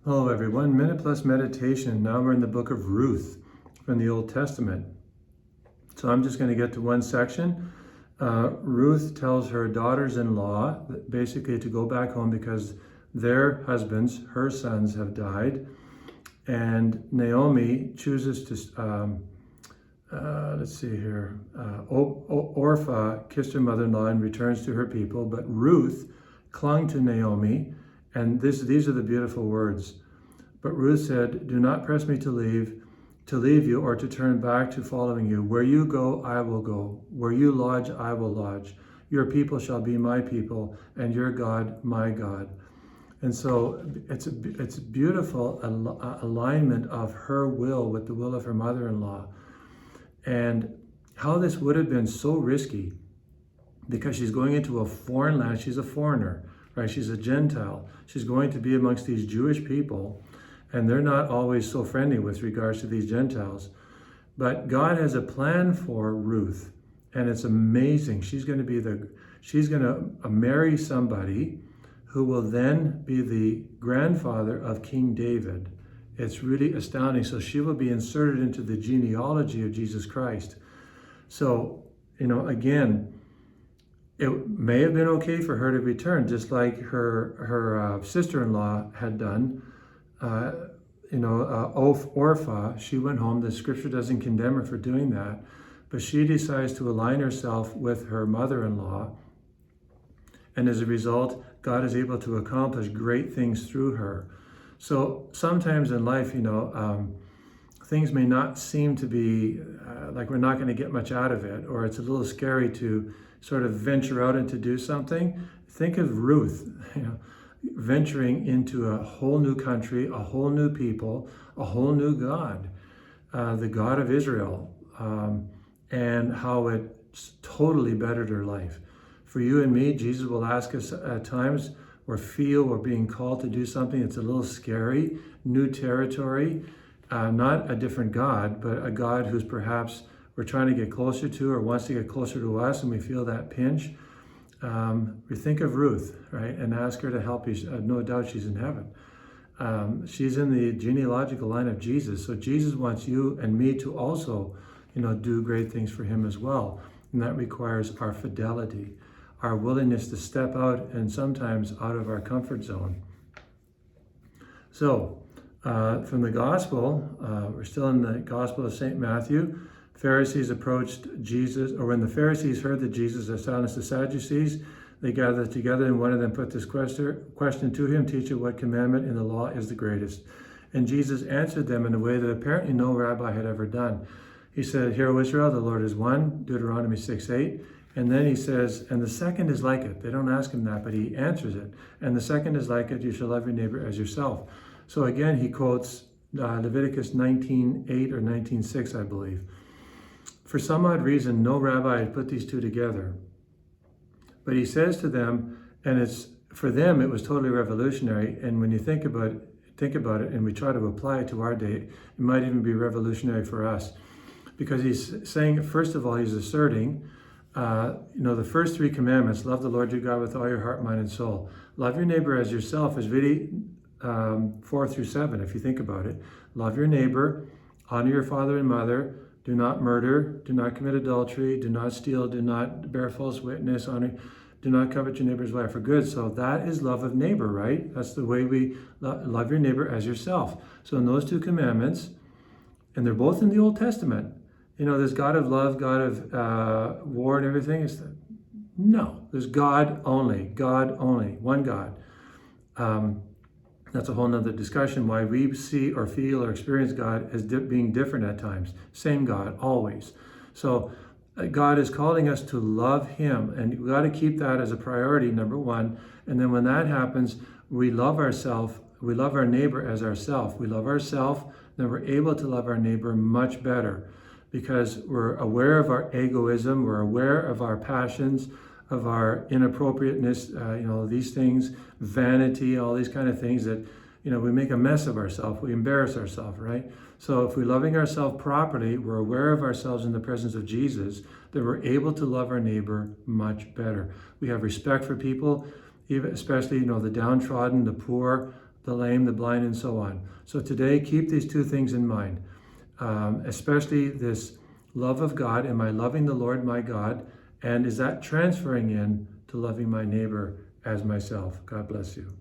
Hello everyone, Minute Plus Meditation. Now we're in the book of Ruth from the Old Testament. So I'm just going to get to one section. Ruth tells her daughters-in-law basically to go back home because their husbands, her sons, have died. And Naomi chooses to, Orpah kissed her mother-in-law and returns to her people, but Ruth clung to Naomi. And these are the beautiful words. But Ruth said, "Do not press me to leave you, or to turn back to following you. Where you go, I will go. Where you lodge, I will lodge. Your people shall be my people, and your God, my God." And so it's a beautiful alignment of her will with the will of her mother-in-law. And how this would have been so risky, because she's going into a foreign land. She's a foreigner, right? She's a Gentile. She's going to be amongst these Jewish people, and they're not always so friendly with regards to these Gentiles. But God has a plan for Ruth, and it's amazing. She's going to marry somebody who will then be the grandfather of King David. It's really astounding. So she will be inserted into the genealogy of Jesus Christ. So, again, it may have been okay for her to return, just like her sister-in-law had done. Orpah, she went home. The scripture doesn't condemn her for doing that, but she decides to align herself with her mother-in-law. And as a result, God is able to accomplish great things through her. So sometimes in life, things may not seem to be like we're not going to get much out of it, or it's a little scary to sort of venture out and to do something. Think of Ruth, venturing into a whole new country, a whole new people, a whole new God, the God of Israel, and how it totally bettered her life. For you and me, Jesus will ask us at times or feel we're being called to do something that's a little scary, new territory, not a different God, but a God who's perhaps we're trying to get closer to or wants to get closer to us, and we feel that pinch. We think of Ruth, right, and ask her to help you. No doubt she's in heaven. She's in the genealogical line of Jesus, so Jesus wants you and me to also, do great things for him as well, and that requires our fidelity, our willingness to step out and sometimes out of our comfort zone. So, from the Gospel, we're still in the Gospel of St. Matthew. Pharisees approached Jesus, or when the Pharisees heard that Jesus had silenced the Sadducees, they gathered together, and one of them put this question to him: "Teacher, what commandment in the law is the greatest?" And Jesus answered them in a way that apparently no rabbi had ever done. He said, "Hear, O Israel, the Lord is one," Deuteronomy 6:8. And then he says, and the second is like it. They don't ask him that, but he answers it. And the second is like it: you shall love your neighbor as yourself. So again, he quotes Leviticus 19:8 or 19:6, I believe. For some odd reason, no rabbi had put these two together. But he says to them, and for them it was totally revolutionary. And when you think about it, and we try to apply it to our day, it might even be revolutionary for us. Because he's saying, first of all, he's asserting, the first three commandments: love the Lord your God with all your heart, mind, and soul. Love your neighbor as yourself is really 4 through 7, if you think about it. Love your neighbor, honor your father and mother, do not murder, do not commit adultery, do not steal, do not bear false witness, do not covet your neighbor's wife for good. So that is love of neighbor, right? That's the way we love your neighbor as yourself. So in those two commandments, and they're both in the Old Testament, there's God of love, God of war and everything. No, there's God only, one God. That's a whole nother discussion, why we see or feel or experience God as being different at times. Same God, always. So God is calling us to love him, and we got to keep that as a priority, number one. And then when that happens, we love ourselves, we love our neighbor as ourselves. We love ourselves, then we're able to love our neighbor much better, because we're aware of our egoism, we're aware of our passions, of our inappropriateness, these things, vanity, all these kind of things that, we make a mess of ourselves, we embarrass ourselves, right? So if we're loving ourselves properly, we're aware of ourselves in the presence of Jesus, then we're able to love our neighbor much better. We have respect for people, even especially, the downtrodden, the poor, the lame, the blind, and so on. So today, keep these two things in mind, especially this love of God. Am I loving the Lord my God? And is that transferring in to loving my neighbor as myself? God bless you.